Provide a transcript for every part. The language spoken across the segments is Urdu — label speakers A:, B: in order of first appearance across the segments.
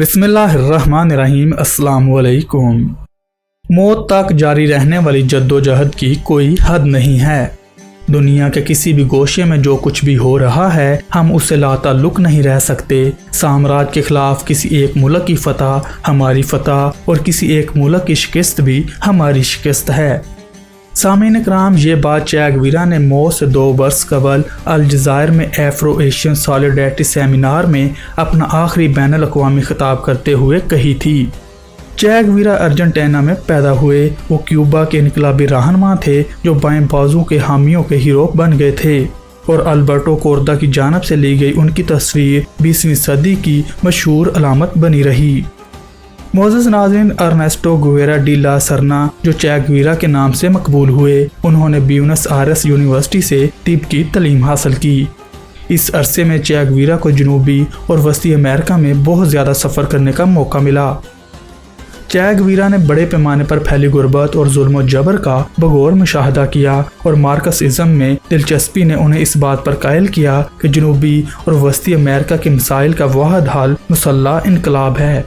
A: بسم اللہ الرحمن الرحیم۔ السلام علیکم۔ موت تک جاری رہنے والی جدوجہد کی کوئی حد نہیں ہے۔ دنیا کے کسی بھی گوشے میں جو کچھ بھی ہو رہا ہے ہم اسے لا تعلق نہیں رہ سکتے۔ سامراج کے خلاف کسی ایک ملک کی فتح ہماری فتح اور کسی ایک ملک کی شکست بھی ہماری شکست ہے۔ سامعین کرام، یہ بات چے گویرا نے موت سے 2 برس قبل الجزائر میں ایفرو ایشین سالیڈیرٹی سیمینار میں اپنا آخری بین الاقوامی خطاب کرتے ہوئے کہی تھی۔ چے گویرا ارجنٹینا میں پیدا ہوئے۔ وہ کیوبا کے انقلابی رہنما تھے جو بائیں بازو کے حامیوں کے ہیرو بن گئے تھے، اور البرٹو کوردا کی جانب سے لی گئی ان کی تصویر 20ویں صدی کی مشہور علامت بنی رہی۔ معزز ناظرین، ارنیسٹو گویرا ڈی لا سرنا جو چے گویرا کے نام سے مقبول ہوئے، انہوں نے بیونس آئرس یونیورسٹی سے طب کی تعلیم حاصل کی۔ اس عرصے میں چے گویرا کو جنوبی اور وسطی امریکہ میں بہت زیادہ سفر کرنے کا موقع ملا۔ چے گویرا نے بڑے پیمانے پر پھیلی غربت اور ظلم و جبر کا بغور مشاہدہ کیا، اور مارکسزم میں دلچسپی نے انہیں اس بات پر قائل کیا کہ جنوبی اور وسطی امریکہ کے مسائل کا واحد حل مسلح انقلاب ہے۔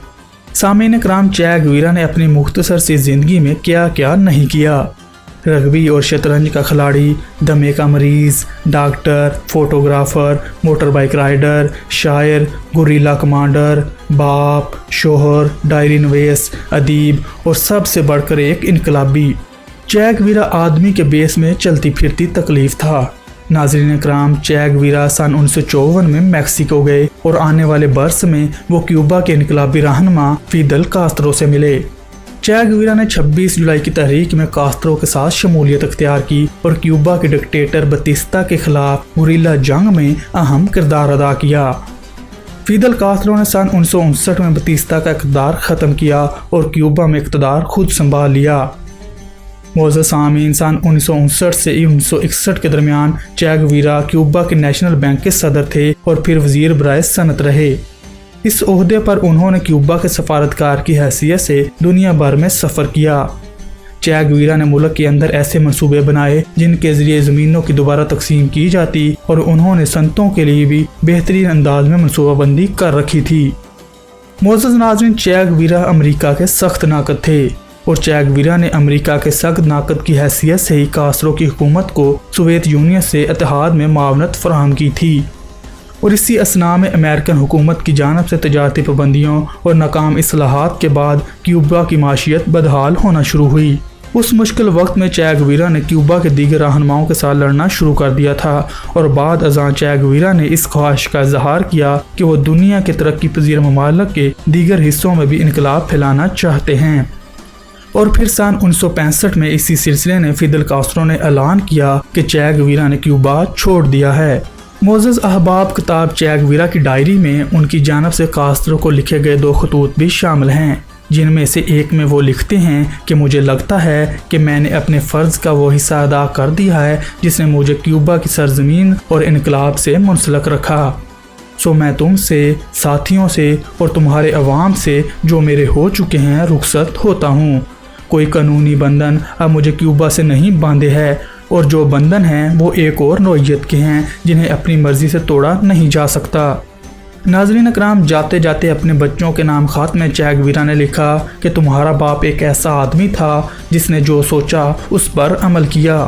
A: سامعین کرام، چے گویرا نے اپنی مختصر سی زندگی میں کیا کیا نہیں کیا۔ رگبی اور شطرنج کا کھلاڑی، دمے کا مریض، doctor, photographer, motor bike rider, شاعر، گوریلا کمانڈر، باپ، شوہر، ڈائری نویس، ادیب اور سب سے بڑھ کر ایک انقلابی۔ چے گویرا آدمی کے بیس میں چلتی پھرتی تکلیف تھا۔ ناظرین کرام، چے گویرا سن 1954 میں میکسیکو گئے، اور آنے والے برس میں وہ کیوبا کے انقلابی رہنما فیدل کاسترو سے ملے۔ چے گویرا نے 26 جولائی کی تحریک میں کاسترو کے ساتھ شمولیت اختیار کی، اور کیوبا کے ڈکٹیٹر بتیستا کے خلاف گوریلا جنگ میں اہم کردار ادا کیا۔ فیدل کاسترو نے سن 1959 میں بتیستا کا اقتدار ختم کیا اور کیوبا میں اقتدار خود سنبھال لیا۔ معزز سامعین، سن 1959 سے 1961 کے درمیان چے گویرا کیوبا کے نیشنل بینک کے صدر تھے اور پھر وزیر برائے صنعت رہے۔ اس عہدے پر انہوں نے کیوبا کے سفارتکار کی حیثیت سے دنیا بھر میں سفر کیا۔ چے گویرا نے ملک کے اندر ایسے منصوبے بنائے جن کے ذریعے زمینوں کی دوبارہ تقسیم کی جاتی، اور انہوں نے صنعتوں کے لیے بھی بہترین انداز میں منصوبہ بندی کر رکھی تھی۔ معزز ناظرین، چے گویرا امریکہ کے سخت ناقد تھے، اور چے گویرا نے امریکہ کے سخت ناقد کی حیثیت سے ہی کاسترو کی حکومت کو سوویت یونین سے اتحاد میں معاونت فراہم کی تھی، اور اسی اثناء میں امریکن حکومت کی جانب سے تجارتی پابندیوں اور ناکام اصلاحات کے بعد کیوبا کی معیشت بدحال ہونا شروع ہوئی۔ اس مشکل وقت میں چے گویرا نے کیوبا کے دیگر رہنماؤں کے ساتھ لڑنا شروع کر دیا تھا، اور بعد ازاں چے گویرا نے اس خواہش کا اظہار کیا کہ وہ دنیا کے ترقی پذیر ممالک کے دیگر حصوں میں بھی انقلاب پھیلانا چاہتے ہیں۔ اور پھر سن 1965 میں اسی سلسلے نے فیدل کاسترو نے اعلان کیا کہ چے گویرا نے کیوبا چھوڑ دیا ہے۔ معزز احباب، کتاب چے گویرا کی ڈائری میں ان کی جانب سے کاسترو کو لکھے گئے 2 خطوط بھی شامل ہیں، جن میں سے ایک میں وہ لکھتے ہیں کہ مجھے لگتا ہے کہ میں نے اپنے فرض کا وہ حصہ ادا کر دیا ہے جس نے مجھے کیوبا کی سرزمین اور انقلاب سے منسلک رکھا، سو میں تم سے، ساتھیوں سے اور تمہارے عوام سے جو میرے ہو چکے ہیں رخصت ہوتا ہوں۔ کوئی قانونی بندھن اب مجھے کیوبا سے نہیں باندھے ہے، اور جو بندھن ہیں وہ ایک اور نوعیت کے ہیں جنہیں اپنی مرضی سے توڑا نہیں جا سکتا۔ ناظرین اکرام، جاتے جاتے اپنے بچوں کے نام خط میں چے گویرا نے لکھا کہ تمہارا باپ ایک ایسا آدمی تھا جس نے جو سوچا اس پر عمل کیا۔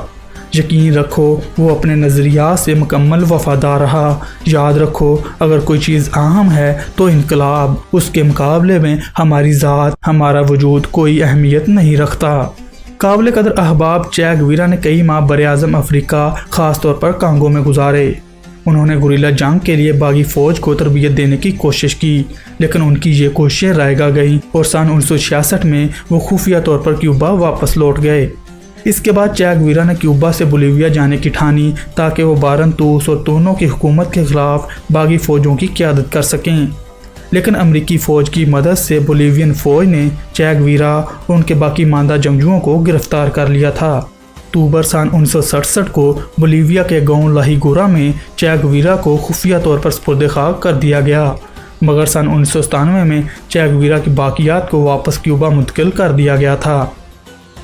A: یقین رکھو وہ اپنے نظریات سے مکمل وفادار رہا۔ یاد رکھو اگر کوئی چیز اہم ہے تو انقلاب، اس کے مقابلے میں ہماری ذات، ہمارا وجود کوئی اہمیت نہیں رکھتا۔ قابل قدر احباب، چے گویرا نے کئی ماہ براعظم افریقہ، خاص طور پر کانگو میں گزارے۔ انہوں نے گوریلا جنگ کے لیے باغی فوج کو تربیت دینے کی کوشش کی، لیکن ان کی یہ کوششیں رائگاں گئیں، اور سن 1966 میں وہ خفیہ طور پر کیوبا واپس لوٹ گئے۔ اس کے بعد چے گویرا نے کیوبا سے بولیویا جانے کی ٹھانی تاکہ وہ بارنتوس اور تونو کی حکومت کے خلاف باغی فوجوں کی قیادت کر سکیں، لیکن امریکی فوج کی مدد سے بولیوین فوج نے چے گویرا اور ان کے باقی ماندہ جنگجوؤں کو گرفتار کر لیا تھا۔ اکتوبر سن 1967 کو بولیویا کے گاؤں لاہی گورا میں چے گویرا کو خفیہ طور پر سپرد خاک کر دیا گیا، مگر سن 1997 میں چے گویرا کی باقیات کو واپس کیوبا منتقل کر دیا گیا تھا۔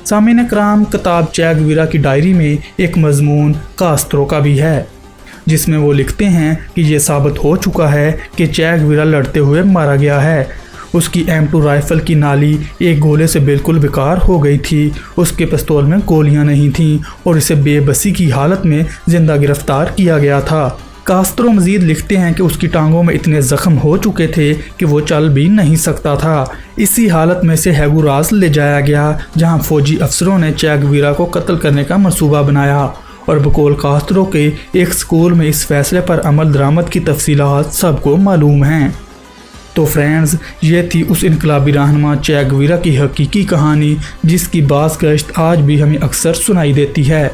A: سامعین کرام، کتاب چے گویرا کی ڈائری میں ایک مضمون کاسترو کا بھی ہے، جس میں وہ لکھتے ہیں کہ یہ ثابت ہو چکا ہے کہ چے گویرا لڑتے ہوئے مارا گیا ہے۔ اس کی M2 رائفل کی نالی ایک گولے سے بالکل بیکار ہو گئی تھی، اس کے پستول میں گولیاں نہیں تھیں اور اسے بے بسی کی حالت میں زندہ گرفتار کیا گیا تھا۔ کاسترو مزید لکھتے ہیں کہ اس کی ٹانگوں میں اتنے زخم ہو چکے تھے کہ وہ چل بھی نہیں سکتا تھا۔ اسی حالت میں سے ہیگوراس لے جایا گیا جہاں فوجی افسروں نے چے گویرا کو قتل کرنے کا منصوبہ بنایا، اور بقول کاسترو کے ایک سکول میں اس فیصلے پر عمل درآمد کی تفصیلات سب کو معلوم ہیں۔ تو فرینڈز، یہ تھی اس انقلابی رہنما چے گویرا کی حقیقی کہانی جس کی باز گشت آج بھی ہمیں اکثر سنائی دیتی ہے۔